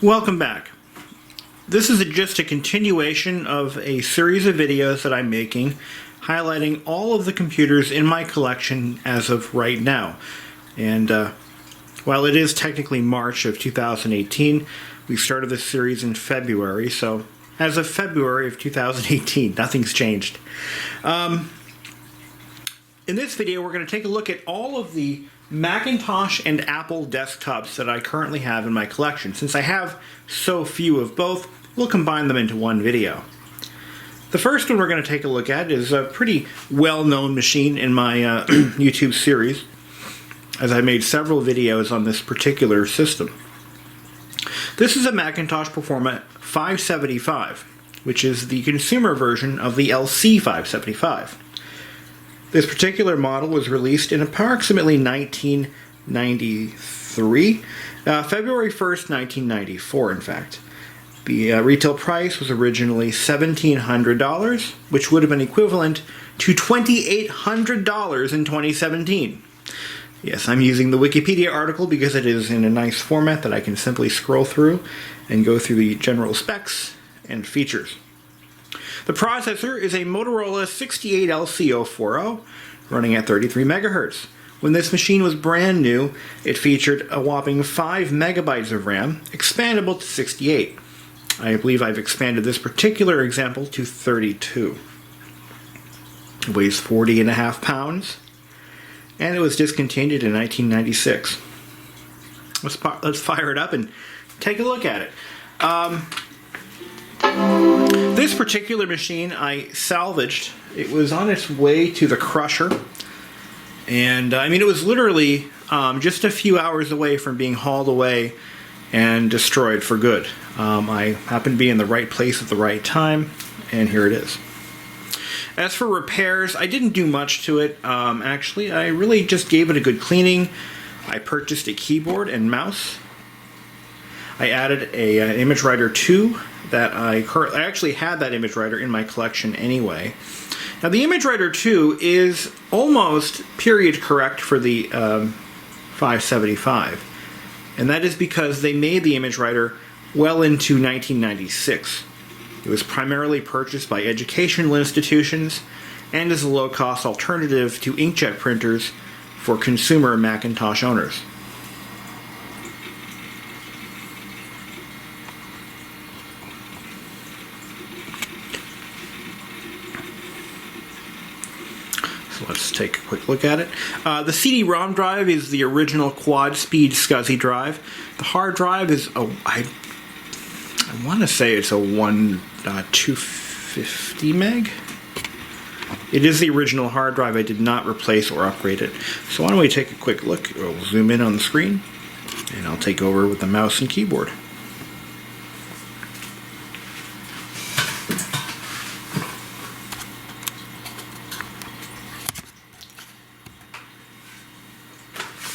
Welcome back. This is just a continuation of a series of videos that I'm making highlighting all of the computers in my collection as of right now. And while it is technically March of 2018, we started this series in February, so as of February of 2018, nothing's changed. In this video, we're going to take a look at all of the Macintosh and Apple desktops that I currently have in my collection. Since I have so few of both, we'll combine them into one video. The first one we're going to take a look at is a pretty well-known machine in my YouTube series, as I made several videos on this particular system. This is a Macintosh Performer 575, which is the consumer version of the LC 575. This particular model was released in approximately 1993, February 1st, 1994 in fact. The retail price was originally $1,700, which would have been equivalent to $2,800 in 2017. Yes, I'm using the Wikipedia article because it is in a nice format that I can simply scroll through and go through the general specs and features. The processor is a Motorola 68LC040 running at 33 MHz. When this machine was brand new, it featured a whopping 5 megabytes of RAM, expandable to 68. I believe I've expanded this particular example to 32. It weighs 40.5 pounds, and it was discontinued in 1996. Let's fire it up and take a look at it. This particular machine I salvaged. It was on its way to the crusher, and I mean, it was literally just a few hours away from being hauled away and destroyed for good. I happened to be in the right place at the right time, and here it is. As for repairs, I didn't do much to it. Actually, I really just gave it a good cleaning. I purchased a keyboard and mouse. I added an image writer 2 that I actually had that image writer in my collection anyway. Now the image writer 2 is almost period correct for the 575, and that is because they made the image writer well into 1996. It was primarily purchased by educational institutions and is a low-cost alternative to inkjet printers for consumer Macintosh owners. So let's take a quick look at it. The CD-ROM drive is the original quad-speed SCSI drive. The hard drive is I want to say it's a 250 meg. It is the original hard drive. I did not replace or upgrade it. So why don't we take a quick look. We'll zoom in on the screen, and I'll take over with the mouse and keyboard.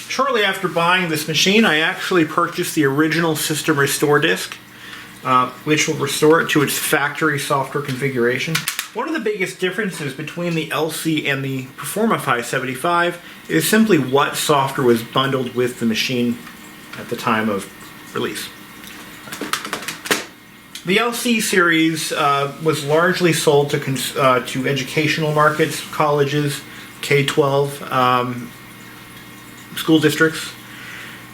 Shortly after buying this machine, I actually purchased the original System Restore disk, which will restore it to its factory software configuration. One of the biggest differences between the LC and the Performer 575 is simply what software was bundled with the machine at the time of release. The LC series was largely sold to educational markets, colleges, K-12, school districts,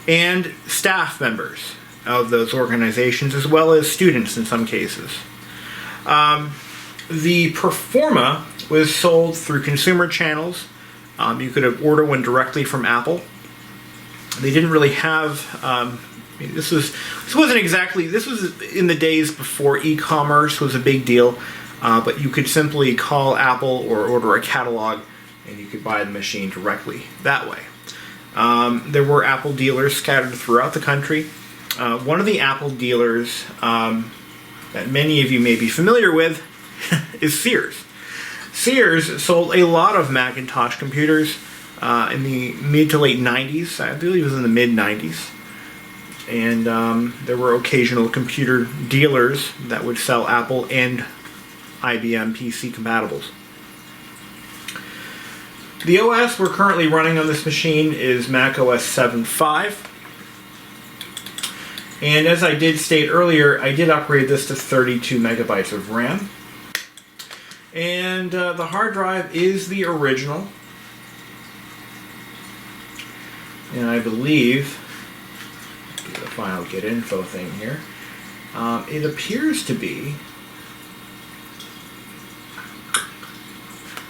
and staff members of those organizations, as well as students in some cases. The Performer was sold through consumer channels. You could order one directly from Apple. They didn't really have. This was in the days before e-commerce was a big deal, but you could simply call Apple or order a catalog, and you could buy the machine directly that way. There were Apple dealers scattered throughout the country. One of the Apple dealers that many of you may be familiar with is Sears. Sears sold a lot of Macintosh computers in the mid to late 90s. I believe it was in the mid 90s. And there were occasional computer dealers that would sell Apple and IBM PC compatibles. The OS we're currently running on this machine is Mac OS 7.5. And as I did state earlier, I did upgrade this to 32 megabytes of RAM. And the hard drive is the original. And I believe, do the final get info thing here, it appears to be,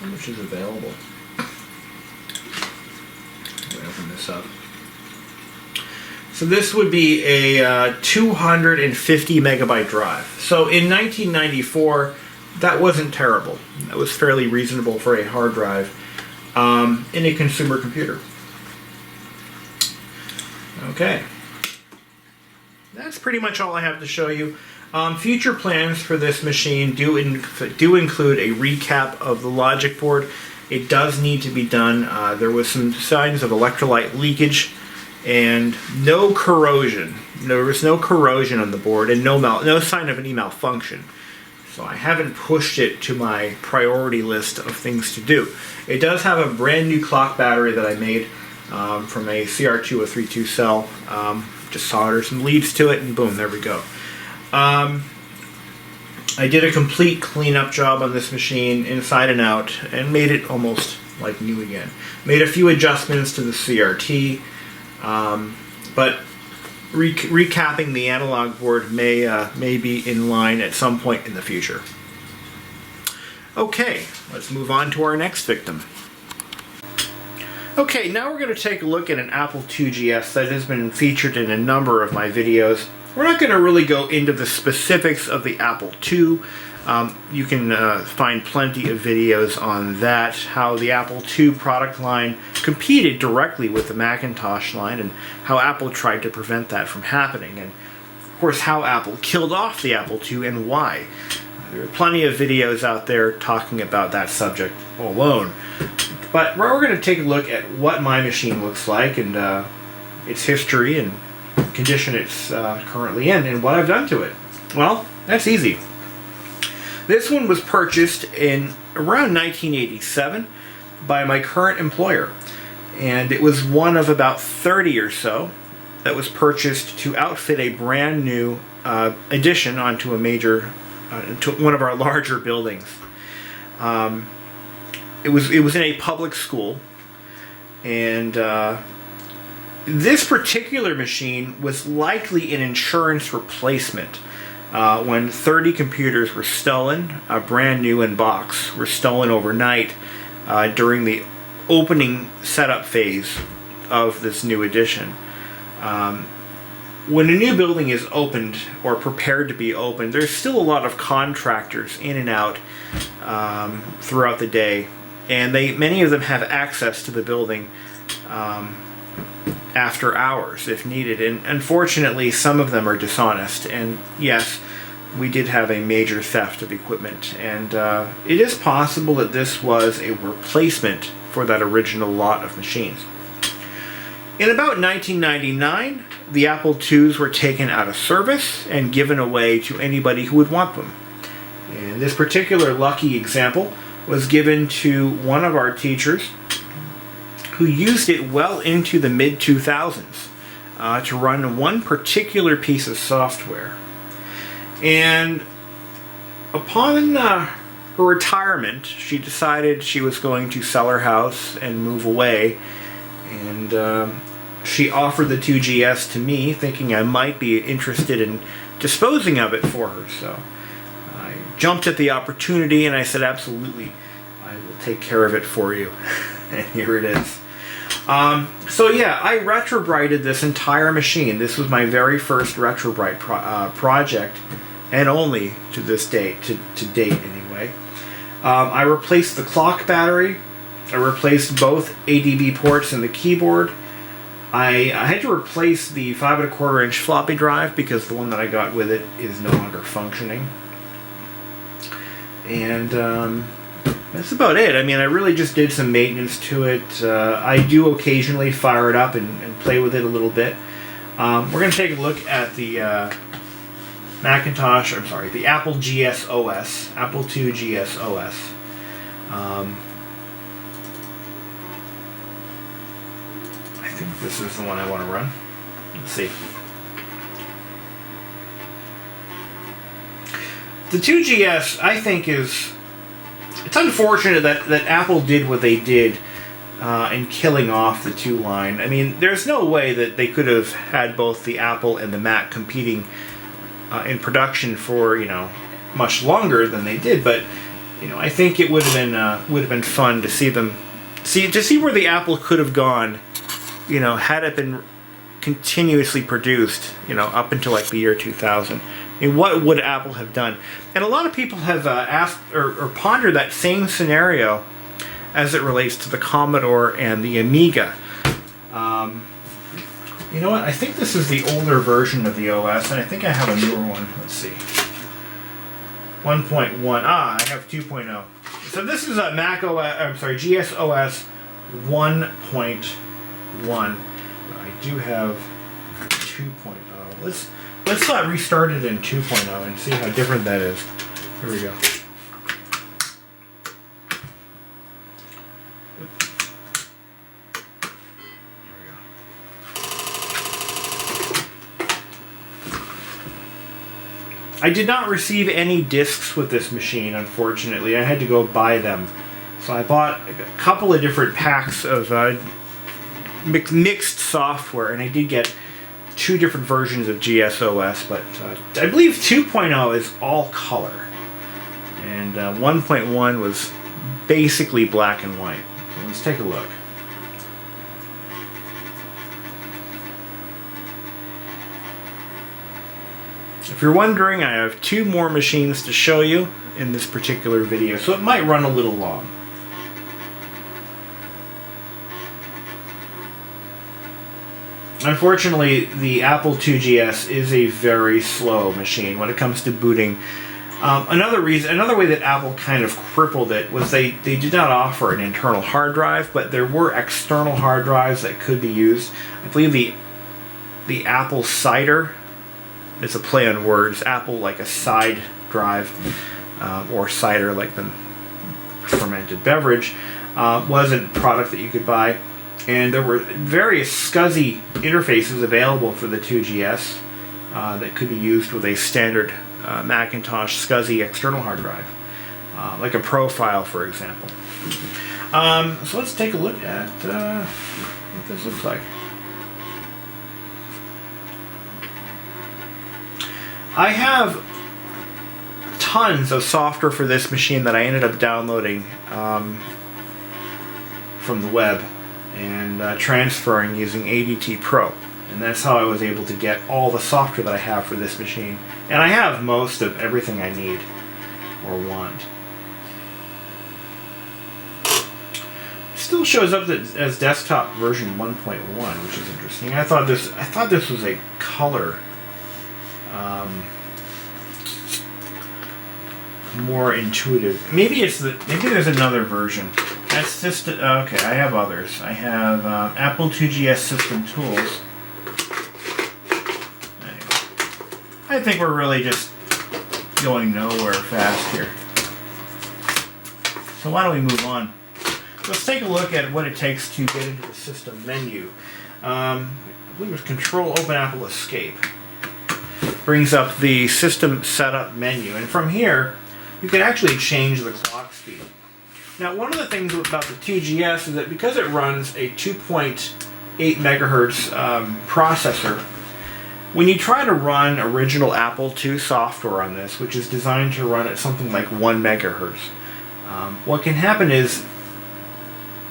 how much is available? Let me open this up. So this would be a 250 megabyte drive. So in 1994, that wasn't terrible. That was fairly reasonable for a hard drive in a consumer computer. Okay. That's pretty much all I have to show you. Future plans for this machine do include a recap of the logic board. It does need to be done. There was some signs of electrolyte leakage and no corrosion. There was no corrosion on the board and no sign of any malfunction. So I haven't pushed it to my priority list of things to do. It does have a brand new clock battery that I made from a CR232 cell. Just solder some leads to it and boom, there we go. I did a complete cleanup job on this machine inside and out and made it almost like new again. Made a few adjustments to the CRT, but recapping the analog board may be in line at some point in the future. Okay, let's move on to our next victim. Okay, now we're going to take a look at an Apple IIgs that has been featured in a number of my videos. We're not going to really go into the specifics of the Apple II. You can find plenty of videos on that, how the Apple II product line competed directly with the Macintosh line and how Apple tried to prevent that from happening, and of course how Apple killed off the Apple II and why. There are plenty of videos out there talking about that subject alone. But we're going to take a look at what my machine looks like and its history and condition it's currently in and what I've done to it. Well, that's easy. This one was purchased in around 1987 by my current employer, and it was one of about 30 or so that was purchased to outfit a brand new addition onto a major, to one of our larger buildings. It was in a public school, and this particular machine was likely an insurance replacement. When 30 computers were stolen, brand new in box, were stolen overnight during the opening setup phase of this new edition. When a new building is opened or prepared to be opened, there's still a lot of contractors in and out throughout the day, and many of them have access to the building after hours if needed, and unfortunately some of them are dishonest. And yes, we did have a major theft of equipment, and it is possible that this was a replacement for that original lot of machines. In about 1999, the Apple IIs were taken out of service and given away to anybody who would want them. And this particular lucky example was given to one of our teachers who used it well into the mid-2000s to run one particular piece of software. And upon her retirement, she decided she was going to sell her house and move away, and she offered the 2GS to me, thinking I might be interested in disposing of it for her. So I jumped at the opportunity and I said, absolutely, I will take care of it for you. And here it is. So yeah, I retrobrighted this entire machine. This was my very first retrobrite project, and only to this date, to date anyway. I replaced the clock battery. I replaced both ADB ports in the keyboard. I had to replace the 5 1/4 inch floppy drive because the one that I got with it is no longer functioning. And that's about it. I mean, I really just did some maintenance to it. I do occasionally fire it up and play with it a little bit. We're going to take a look at the the Apple GS OS, Apple II GS OS. I think this is the one I want to run. Let's see. The 2GS, I think, it's unfortunate that Apple did what they did in killing off the 2 line. I mean, there's no way that they could have had both the Apple and the Mac competing in production for, you know, much longer than they did. But, you know, I think it would have been fun to see them see where the Apple could have gone, you know, had it been continuously produced, you know, up until like the year 2000. I mean, what would Apple have done? And a lot of people have asked or pondered that same scenario as it relates to the Commodore and the Amiga. You know what? I think this is the older version of the OS, and I think I have a newer one. Let's see. 1.1. I have 2.0. So this is a Mac OS. I'm sorry, GSOS 1.1. I do have 2.0. Let's restart it in 2.0 and see how different that is. Here we go. I did not receive any discs with this machine, unfortunately. I had to go buy them. So I bought a couple of different packs of mixed software, and I did get 2 different versions of GSOS, but I believe 2.0 is all color, and 1.1 was basically black and white. So let's take a look. If you're wondering, I have 2 more machines to show you in this particular video, so it might run a little long. Unfortunately, the Apple 2GS is a very slow machine when it comes to booting. Another way that Apple kind of crippled it was they did not offer an internal hard drive, but there were external hard drives that could be used. I believe the Apple Cider, it's a play on words, Apple like a side drive, or cider like the fermented beverage, was a product that you could buy. And there were various SCSI interfaces available for the 2GS that could be used with a standard Macintosh SCSI external hard drive, like a profile, for example. So let's take a look at what this looks like. I have tons of software for this machine that I ended up downloading from the web and transferring using ADT Pro, and that's how I was able to get all the software that I have for this machine. And I have most of everything I need or want. It still shows up as desktop version 1.1, which is interesting. I thought this was a color, more intuitive. Maybe there's another version. That's just okay. I have others. I have Apple 2GS System Tools. Anyway, I think we're really just going nowhere fast here. So why don't we move on? Let's take a look at what it takes to get into the system menu. I believe it's Control Open Apple Escape. Brings up the system setup menu, and from here you can actually change the clock speed. Now, one of the things about the 2GS is that because it runs a 2.8 megahertz processor, when you try to run original Apple II software on this, which is designed to run at something like 1 megahertz, what can happen is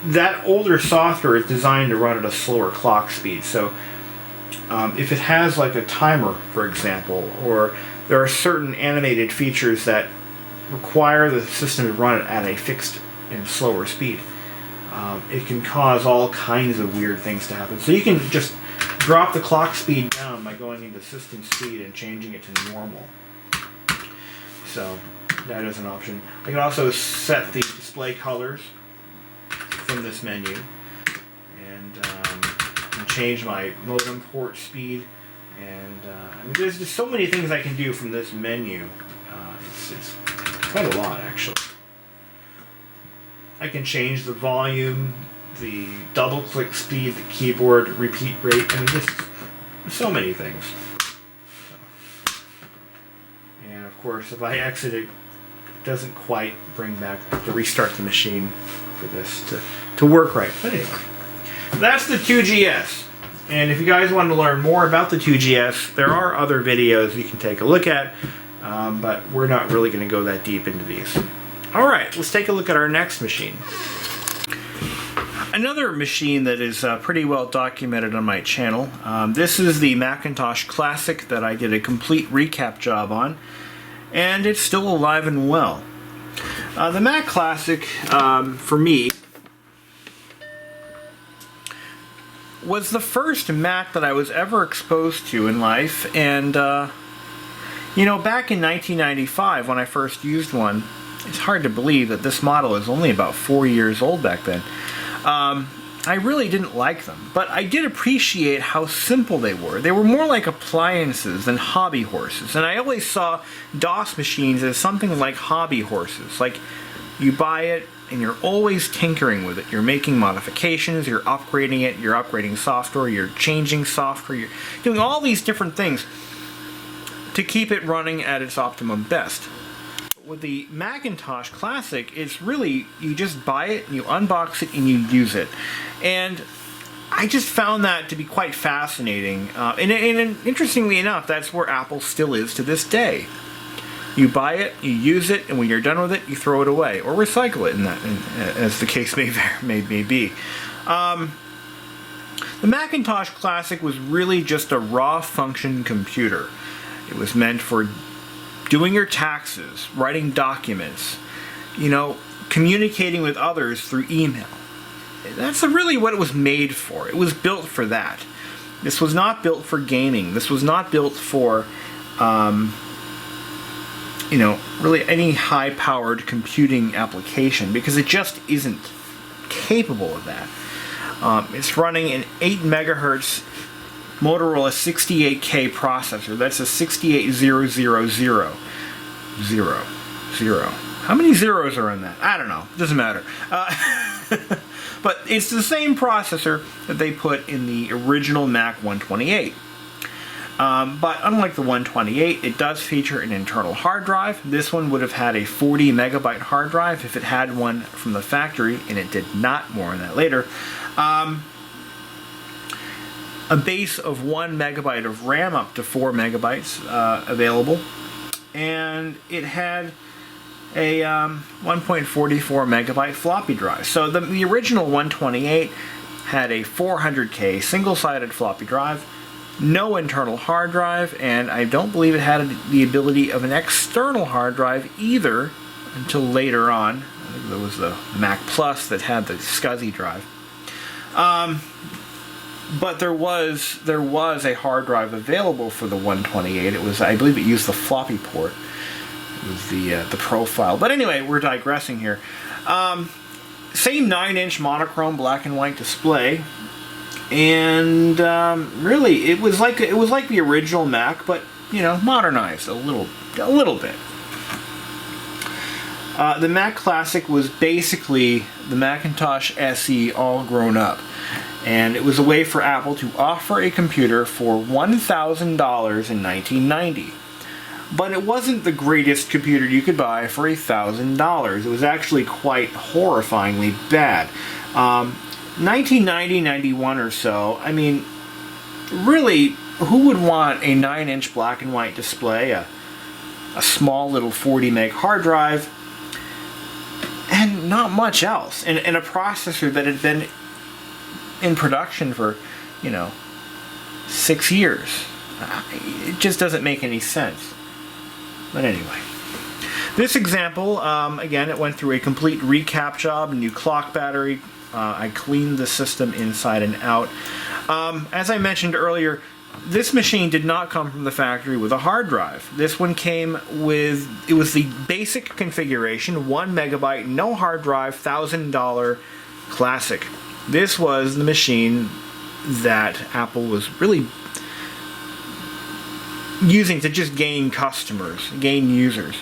that older software is designed to run at a slower clock speed. So if it has like a timer, for example, or there are certain animated features that require the system to run it at a fixed and slower speed, it can cause all kinds of weird things to happen. So you can just drop the clock speed down by going into system speed and changing it to normal. So that is an option. I can also set the display colors from this menu, and change my modem port speed, and I mean, there's just so many things I can do from this menu. It's quite a lot, actually. I can change the volume, the double-click speed, the keyboard repeat rate. I mean, just so many things. And of course, if I exit it, it doesn't quite bring back, I have to restart the machine for this to work right. But anyway, that's the 2GS. And if you guys want to learn more about the 2GS, there are other videos you can take a look at, but we're not really going to go that deep into these. Alright, let's take a look at our next machine. Another machine that is pretty well documented on my channel. This is the Macintosh Classic that I did a complete recap job on, and it's still alive and well. The Mac Classic, for me, was the first Mac that I was ever exposed to in life, and you know, back in 1995 when I first used one, it's hard to believe that this model is only about 4 years old back then. I really didn't like them, but I did appreciate how simple they were. They were more like appliances than hobby horses, and I always saw DOS machines as something like hobby horses. Like, you buy it, and you're always tinkering with it. You're making modifications, you're upgrading it, you're upgrading software, you're changing software, you're doing all these different things to keep it running at its optimum best. With the Macintosh Classic, it's really, you just buy it, you unbox it, and you use it. And I just found that to be quite fascinating. And interestingly enough, that's where Apple still is to this day. You buy it, you use it, and when you're done with it, you throw it away or recycle it, as the case may be. The Macintosh Classic was really just a raw function computer. It was meant for doing your taxes, writing documents, you know, communicating with others through email. That's really what it was made for. It was built for that. This was not built for gaming. This was not built for you know, really any high-powered computing application, because it just isn't capable of that. It's running an 8 megahertz Motorola 68K processor. That's a 68000. How many zeros are in that? I don't know. Doesn't matter. But it's the same processor that they put in the original Mac 128. But unlike the 128, it does feature an internal hard drive. This one would have had a 40 megabyte hard drive if it had one from the factory, and it did not. More on that later. A base of 1 megabyte of RAM, up to 4 megabytes available, and it had a 1.44 megabyte floppy drive. So the original 128 had a 400K single-sided floppy drive, no internal hard drive, and I don't believe it had the ability of an external hard drive either until later on. I think there was the Mac Plus that had the SCSI drive. But there was a hard drive available for the 128. It was, I believe, it used the floppy port. It was the profile. But anyway, we're digressing here. Same 9-inch monochrome black and white display, and really, it was like the original Mac, but you know, modernized a little bit. The Mac Classic was basically the Macintosh SE all grown up. And it was a way for Apple to offer a computer for $1,000 in 1990. But it wasn't the greatest computer you could buy for $1,000. It was actually quite horrifyingly bad. 1990-91 or so, I mean, really, who would want a 9-inch black and white display, a small little 40 meg hard drive, and not much else, and a processor that had been in production for, you know, 6 years. It just doesn't make any sense. But anyway, this example, again, it went through a complete recap job, a new clock battery. I cleaned the system inside and out. As I mentioned earlier, this machine did not come from the factory with a hard drive. This one came with, it was the basic configuration, 1 megabyte, no hard drive, $1,000 Classic. This was the machine that Apple was really using to just gain customers, gain users.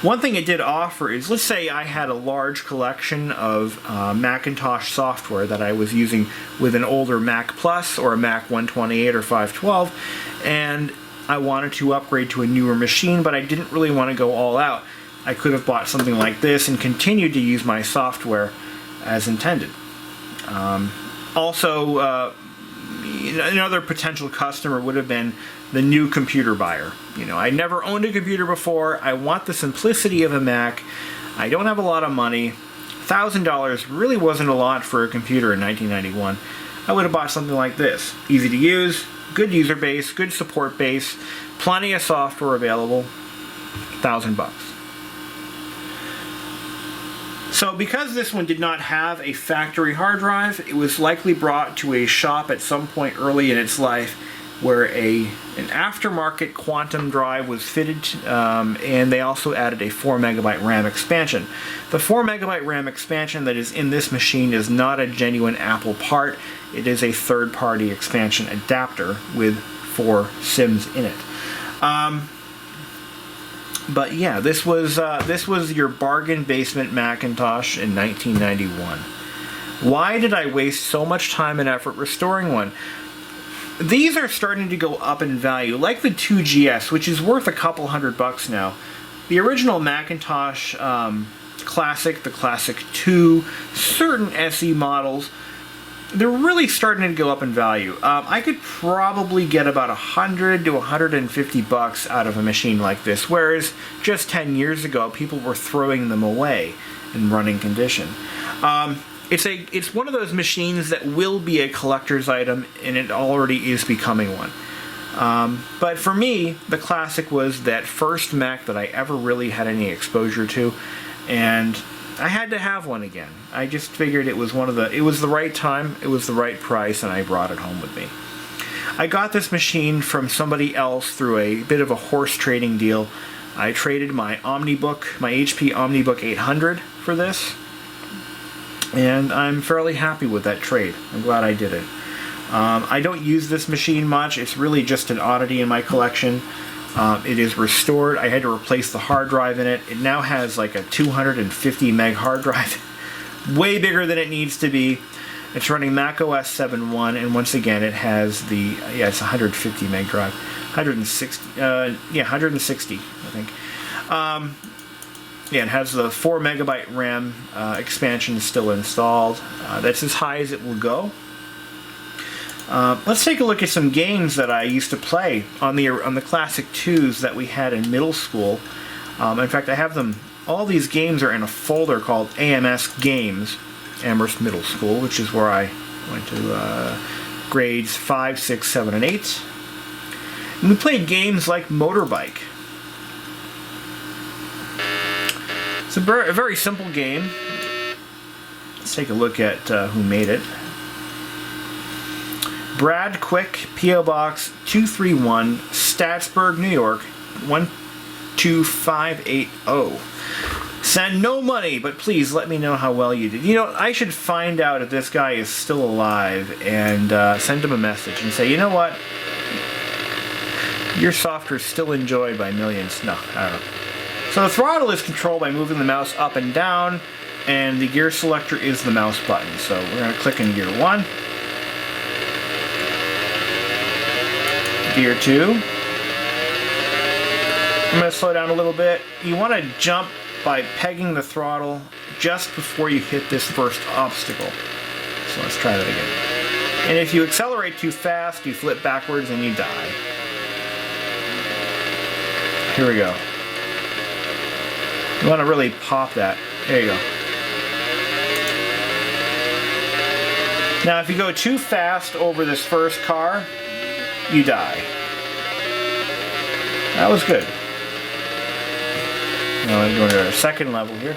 One thing it did offer is, let's say I had a large collection of Macintosh software that I was using with an older Mac Plus or a Mac 128 or 512, and I wanted to upgrade to a newer machine, but I didn't really want to go all out. I could have bought something like this and continued to use my software as intended. Also, another potential customer would have been the new computer buyer. I never owned a computer before. I want the simplicity of a Mac. I don't have a lot of money. $1,000 really wasn't a lot for a computer in 1991. I would have bought something like this. Easy to use, good user base, good support base, plenty of software available. $1,000. So because this one did not have a factory hard drive, it was likely brought to a shop at some point early in its life where an aftermarket quantum drive was fitted, and they also added a 4 megabyte RAM expansion. The 4 megabyte RAM expansion that is in this machine is not a genuine Apple part. It is a third-party expansion adapter with 4 SIMs in it. But yeah, this was your bargain basement Macintosh in 1991. Why did I waste so much time and effort restoring one? These are starting to go up in value, like the 2GS, which is worth a couple $100 now. The original Macintosh Classic, the Classic 2, certain SE models, they're really starting to go up in value. I could probably get about $100 to $150 out of a machine like this, whereas just 10 years ago, people were throwing them away in running condition. It's one of those machines that will be a collector's item, and it already is becoming one. But for me, the Classic was that first Mac that I ever really had any exposure to, and I had to have one again. I just figured it was the right time, it was the right price, and I brought it home with me. I got this machine from somebody else through a bit of a horse trading deal. I traded my OmniBook, my HP OmniBook 800 for this, and I'm fairly happy with that trade. I'm glad I did it. I don't use this machine much. It's really just an oddity in my collection. It is restored. I had to replace the hard drive in it. It now has like a 250 meg hard drive. Way bigger than it needs to be. It's running macOS 7.1, and once again it has the, it's 150 meg drive. 160, 160, I think. It has the 4 megabyte RAM expansion still installed. That's as high as it will go. Let's take a look at some games that I used to play on the Classic 2s that we had in middle school. In fact, I have them. All these games are in a folder called AMS Games, Amherst Middle School, which is where I went to grades 5, 6, 7, and 8. And we played games like Motorbike. It's a very simple game. Let's take a look at who made it. Brad Quick, P.O. Box 231, Statsburg, New York 12580. Send no money, but please let me know how well you did. I should find out if this guy is still alive and send him a message and say, you know what? Your software is still enjoyed by millions. No, I don't know. So the throttle is controlled by moving the mouse up and down, and the gear selector is the mouse button. So we're going to click in gear 1. Gear 2. I'm going to slow down a little bit. You want to jump by pegging the throttle just before you hit this first obstacle. So let's try that again. And if you accelerate too fast, you flip backwards and you die. Here we go. You want to really pop that. There you go. Now if you go too fast over this first car, you die. That was good. Now I'm going to our second level here.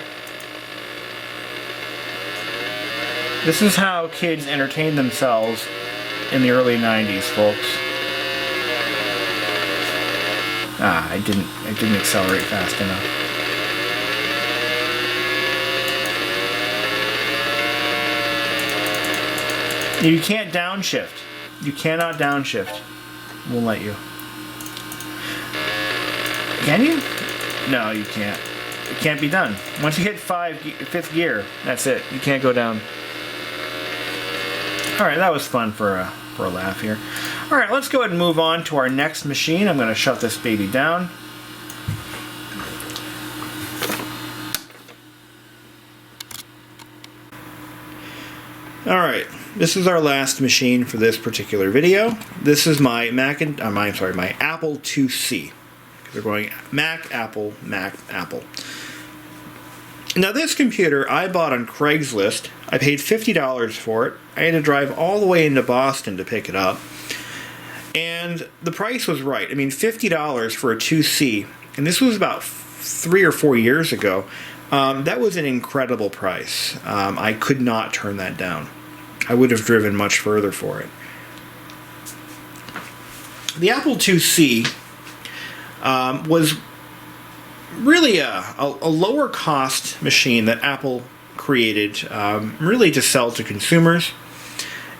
This is how kids entertained themselves in the early 90s, folks. I didn't accelerate fast enough. You can't downshift. You cannot downshift. Won't let you. Can you? No, you can't. It can't be done. Once you hit fifth gear, that's it. You can't go down. Alright, that was fun for a laugh here. Alright, let's go ahead and move on to our next machine. I'm going to shut this baby down. Alright, this is our last machine for this particular video. This is my my Apple IIc. They're going Mac, Apple, Mac, Apple. Now this computer I bought on Craigslist. I paid $50 for it. I had to drive all the way into Boston to pick it up. And the price was right. I mean, $50 for a 2C, and this was about 3 or 4 years ago. That was an incredible price. I could not turn that down. I would have driven much further for it. The Apple IIc was really a lower cost machine that Apple created really to sell to consumers,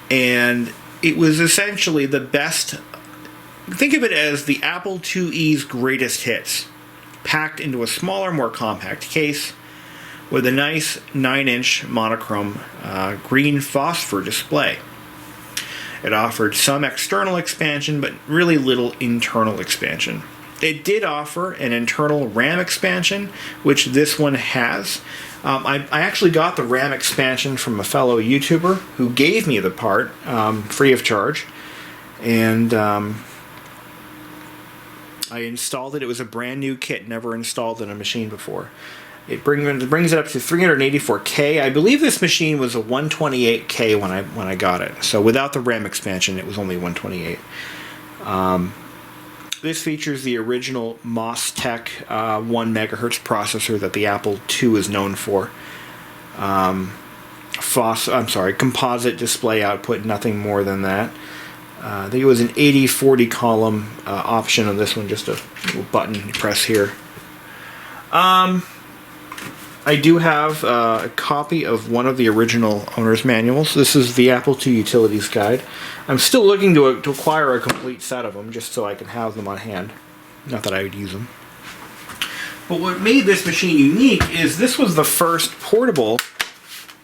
and it was essentially the best. Think of it as the Apple IIe's greatest hits, packed into a smaller, more compact case with a nice 9-inch monochrome green phosphor display. It offered some external expansion, but really little internal expansion. It did offer an internal RAM expansion, which this one has. I actually got the RAM expansion from a fellow YouTuber who gave me the part free of charge, and I installed it. It was a brand new kit, never installed in a machine before. It brings it up to 384K. I believe this machine was a 128K when I got it. So without the RAM expansion, it was only 128. This features the original MOSTEC 1 megahertz processor that the Apple II is known for. Composite display output, nothing more than that. I think it was an 80/40 column option on this one, just a little button you press here. I do have a copy of one of the original owner's manuals. This is the Apple II Utilities Guide. I'm still looking to acquire a complete set of them, just so I can have them on hand. Not that I would use them. But what made this machine unique is this was the first portable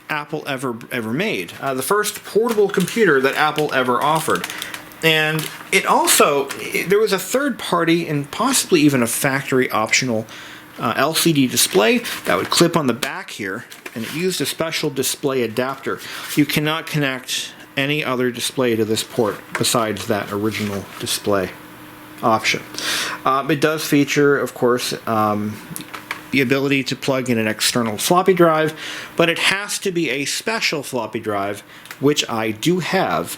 Apple ever made. The first portable computer that Apple ever offered. And it also, there was a third party and possibly even a factory optional LCD display that would clip on the back here, and it used a special display adapter. You cannot connect any other display to this port besides that original display option. It does feature, of course, the ability to plug in an external floppy drive, but it has to be a special floppy drive, which I do have,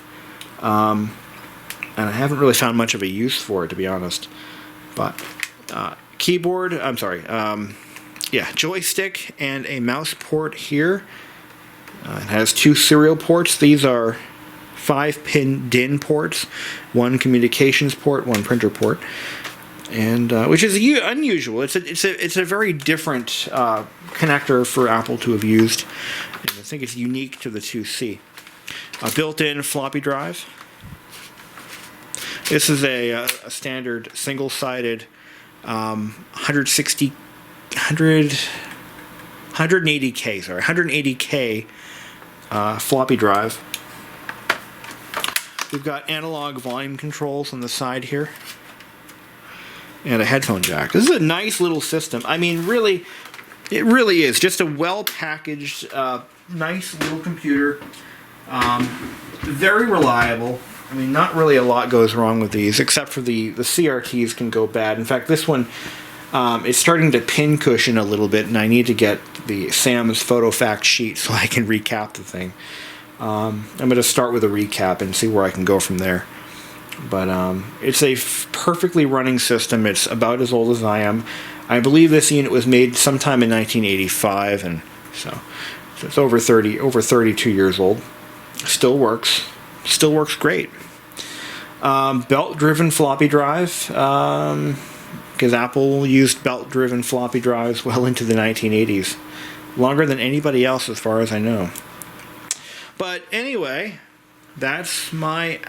and I haven't really found much of a use for it, to be honest. But joystick and a mouse port here. It has 2 serial ports. These are 5-pin DIN ports, 1 communications port, 1 printer port, and which is unusual. It's a very different connector for Apple to have used. And I think it's unique to the IIc. A built-in floppy drive. This is a standard single-sided 180K floppy drive. We've got analog volume controls on the side here, and a headphone jack. This is a nice little system. I mean, really, it really is just a well-packaged, nice little computer. Very reliable. I mean, not really a lot goes wrong with these, except for the CRTs can go bad. In fact, this one, it's starting to pin cushion a little bit, and I need to get the Sam's photo fact sheet so I can recap the thing. I'm going to start with a recap and see where I can go from there. But it's a perfectly running system. It's about as old as I am. I believe this unit was made sometime in 1985, and so it's over 32 years old. Still works. Still works great. Belt-driven floppy drive, because Apple used belt-driven floppy drives well into the 1980s. Longer than anybody else, as far as I know. But anyway, that's my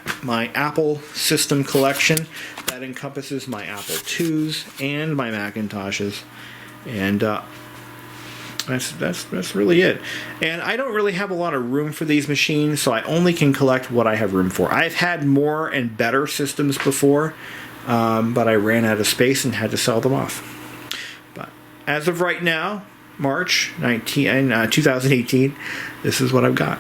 Apple system collection. That encompasses my Apple IIs and my Macintoshes. And That's really it. And I don't really have a lot of room for these machines, so I only can collect what I have room for. I've had more and better systems before, but I ran out of space and had to sell them off. But as of right now, March 2018, this is what I've got.